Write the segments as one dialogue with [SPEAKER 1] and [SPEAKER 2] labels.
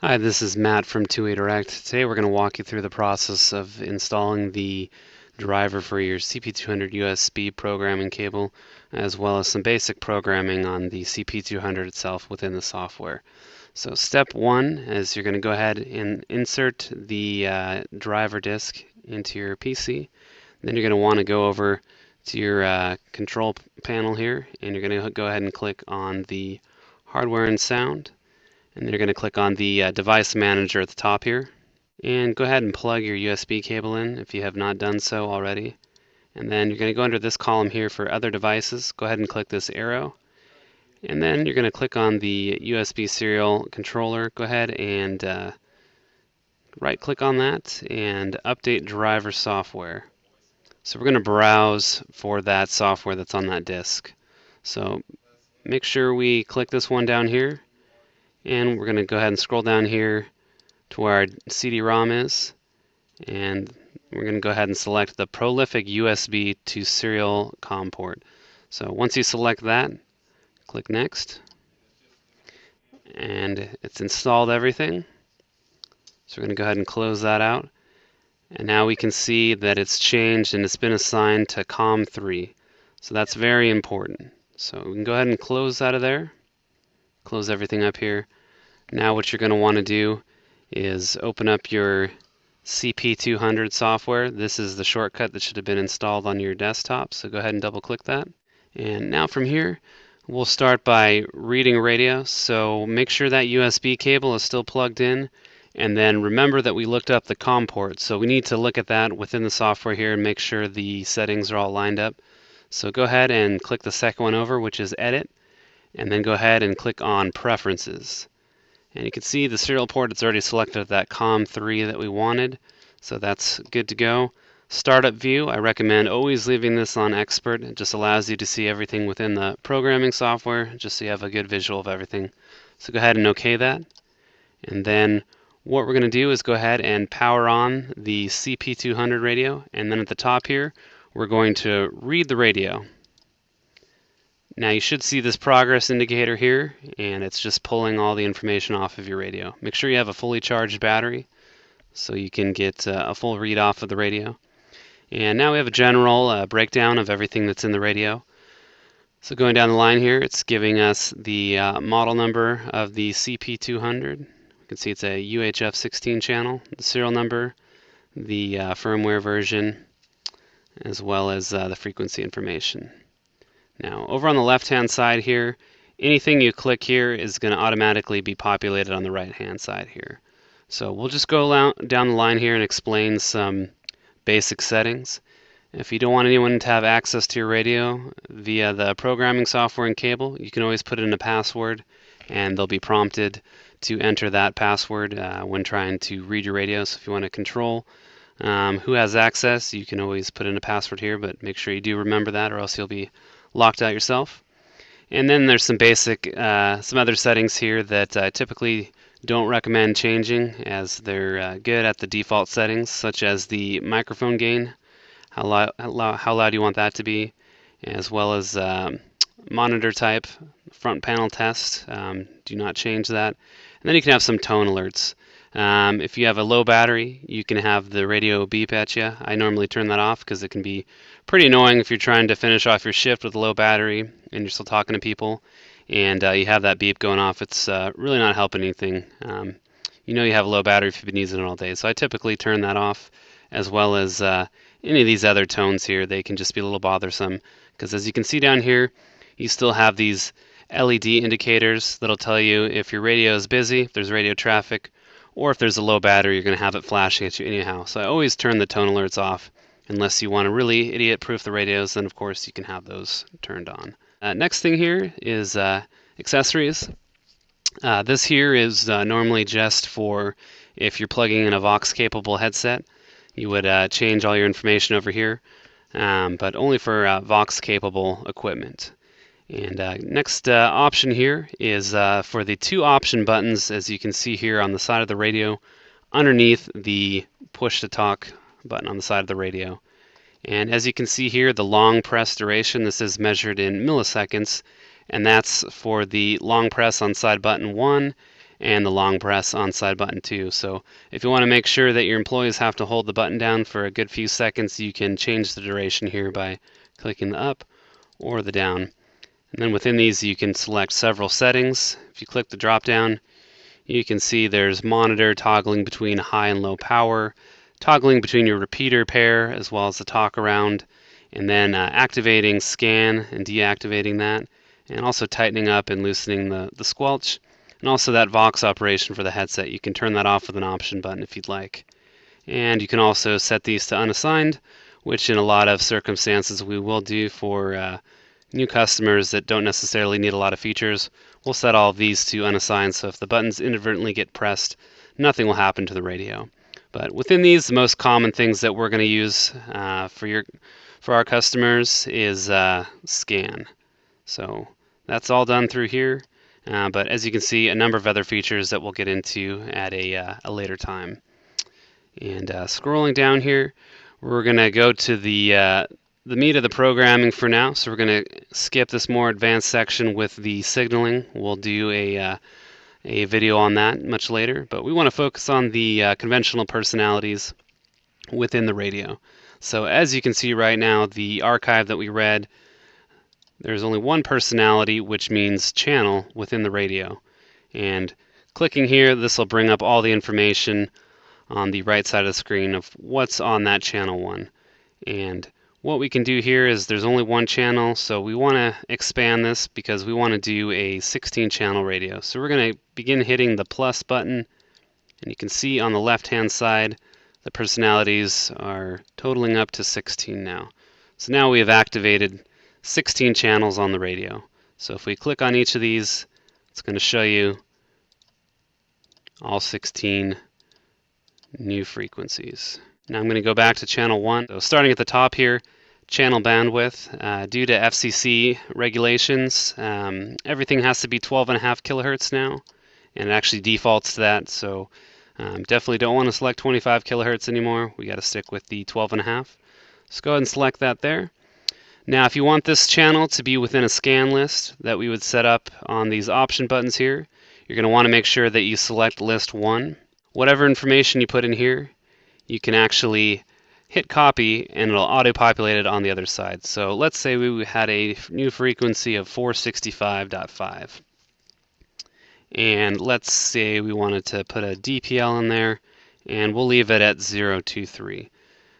[SPEAKER 1] Hi, this is Matt from 2way Direct. Today we're going to walk you through the process of installing the driver for your CP200 USB programming cable, as well as some basic programming on the CP200 itself within the software. So step one is you're going to go ahead and insert the driver disk into your PC. Then you're going to want to go over to your control panel here, and you're going to go ahead and click on the hardware and sound. And you're going to click on the device manager at the top here. And go ahead and plug your USB cable in if you have not done so already. And then you're going to go under this column here for other devices. Go ahead and click this arrow. And then you're going to click on the USB serial controller. Go ahead and right click on that and update driver software. So we're going to browse for that software that's on that disk. So make sure we click this one down here. And we're going to go ahead and scroll down here to where our CD-ROM is, and we're going to go ahead and select the Prolific USB to Serial comport. So once you select that, click Next, and it's installed everything. So we're going to go ahead and close that out, and now we can see that it's changed and it's been assigned to COM3. So that's very important. So we can go ahead and close out of there, close everything up here. Now what you're going to want to do is open up your CP200 software. This is the shortcut that should have been installed on your desktop, so go ahead and double click that. And now from here we'll start by reading radio, so make sure that USB cable is still plugged in, and then remember that we looked up the COM port, so we need to look at that within the software here and make sure the settings are all lined up. So go ahead and click the second one over, which is Edit, and then go ahead and click on Preferences. And you can see the serial port, it's already selected that COM3 that we wanted, so that's good to go. Startup view, I recommend always leaving this on expert. It just allows you to see everything within the programming software, just so you have a good visual of everything. So go ahead and OK that. And then what we're going to do is go ahead and power on the CP200 radio, and then at the top here, we're going to read the radio. Now you should see this progress indicator here, and it's just pulling all the information off of your radio. Make sure you have a fully charged battery so you can get a full read off of the radio. And now we have a general breakdown of everything that's in the radio. So going down the line here, it's giving us the model number of the CP200. You can see it's a UHF 16 channel, the serial number, the firmware version, as well as the frequency information. Now, over on the left-hand side here, anything you click here is going to automatically be populated on the right-hand side here. So we'll just go down the line here and explain some basic settings. If you don't want anyone to have access to your radio via the programming software and cable, you can always put in a password, and they'll be prompted to enter that password when trying to read your radio. So if you want to control who has access, you can always put in a password here, but make sure you do remember that, or else you'll be locked out yourself. And then there's some basic, some other settings here that I typically don't recommend changing, as they're good at the default settings, such as the microphone gain, how loud you want that to be, as well as monitor type, front panel test. Do not change that. And then you can have some tone alerts. If you have a low battery, you can have the radio beep at you. I normally turn that off because it can be pretty annoying if you're trying to finish off your shift with a low battery and you're still talking to people, and you have that beep going off. It's really not helping anything. You know you have a low battery if you've been using it all day. So I typically turn that off, as well as any of these other tones here. They can just be a little bothersome because, as you can see down here, you still have these LED indicators that'll tell you if your radio is busy, if there's radio traffic, or if there's a low battery, you're going to have it flashing at you anyhow. So I always turn the tone alerts off, unless you want to really idiot-proof the radios, then of course you can have those turned on. Next thing here is accessories. This here is normally just for if you're plugging in a Vox-capable headset. You would change all your information over here, but only for Vox-capable equipment. And next option here is for the two option buttons, as you can see here on the side of the radio, underneath the push-to-talk button on the side of the radio. And as you can see here, the long press duration, this is measured in milliseconds, and that's for the long press on side button 1 and the long press on side button too. So if you want to make sure that your employees have to hold the button down for a good few seconds, you can change the duration here by clicking the up or the down. And then within these you can select several settings. If you click the drop down, you can see there's monitor toggling between high and low power, toggling between your repeater pair as well as the talk around, and then activating scan and deactivating that, and also tightening up and loosening the squelch, and also that Vox operation for the headset. You can turn that off with an option button if you'd like. And you can also set these to unassigned, which in a lot of circumstances we will do for new customers that don't necessarily need a lot of features. We'll set all of these to unassigned, so if the buttons inadvertently get pressed, nothing will happen to the radio. But within these, the most common things that we're going to use for our customers is scan. So that's all done through here. But as you can see, a number of other features that we'll get into at a later time. And scrolling down here, we're going to go to the meat of the programming for now. So we're going to skip this more advanced section with the signaling. We'll do a video on that much later, but we want to focus on the conventional personalities within the radio. So as you can see right now, the archive that we read, there's only one personality, which means channel, within the radio. And clicking here, this will bring up all the information on the right side of the screen of what's on that channel 1. And what we can do here is there's only one channel, so we want to expand this because we want to do a 16-channel radio. So we're going to begin hitting the plus button, and you can see on the left-hand side the personalities are totaling up to 16 now. So now we have activated 16 channels on the radio. So if we click on each of these, it's going to show you all 16 new frequencies. Now I'm going to go back to channel 1. So starting at the top here, channel bandwidth. Due to FCC regulations, everything has to be 12.5 kilohertz now, and it actually defaults to that. So definitely don't want to select 25 kilohertz anymore. We got to stick with the 12.5. So go ahead and select that there. Now if you want this channel to be within a scan list that we would set up on these option buttons here, you're going to want to make sure that you select list 1. Whatever information you put in here, you can actually hit copy and it'll auto-populate it on the other side. So let's say we had a new frequency of 465.5. And let's say we wanted to put a DPL in there, and we'll leave it at 023.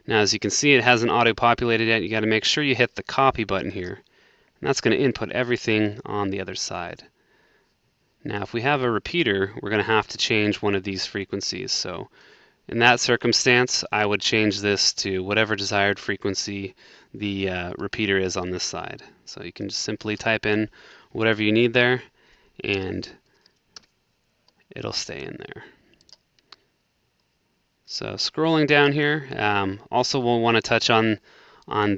[SPEAKER 1] Now as you can see, it hasn't auto-populated yet. You got to make sure you hit the copy button here, and that's going to input everything on the other side. Now if we have a repeater, we're going to have to change one of these frequencies. So in that circumstance, I would change this to whatever desired frequency the repeater is on this side. So you can just simply type in whatever you need there, and it'll stay in there. So scrolling down here, also we'll want to touch on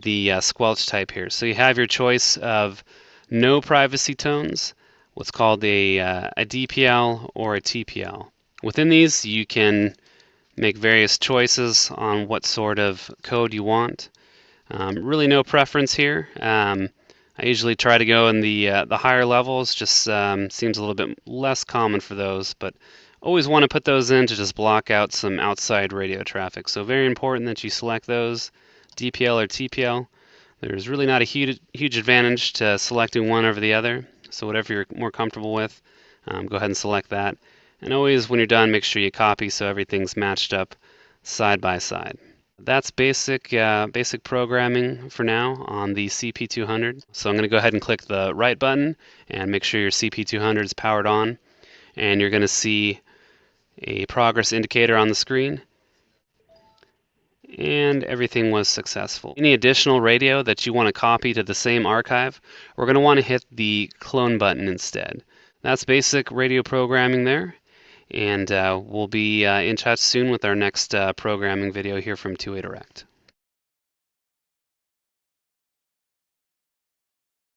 [SPEAKER 1] the squelch type here. So you have your choice of no privacy tones, what's called a DPL or a TPL. Within these, you can make various choices on what sort of code you want. Really no preference here. I usually try to go in the higher levels, just seems a little bit less common for those, but always want to put those in to just block out some outside radio traffic. So very important that you select those, DPL or TPL. There's really not a huge advantage to selecting one over the other, so whatever you're more comfortable with, go ahead and select that. And always when you're done, make sure you copy so everything's matched up side by side. That's basic programming for now on the CP200. So I'm going to go ahead and click the right button and make sure your CP200 is powered on. And you're going to see a progress indicator on the screen. And everything was successful. Any additional radio that you want to copy to the same archive, we're going to want to hit the clone button instead. That's basic radio programming there. And we'll be in touch soon with our next programming video here from 2A Direct.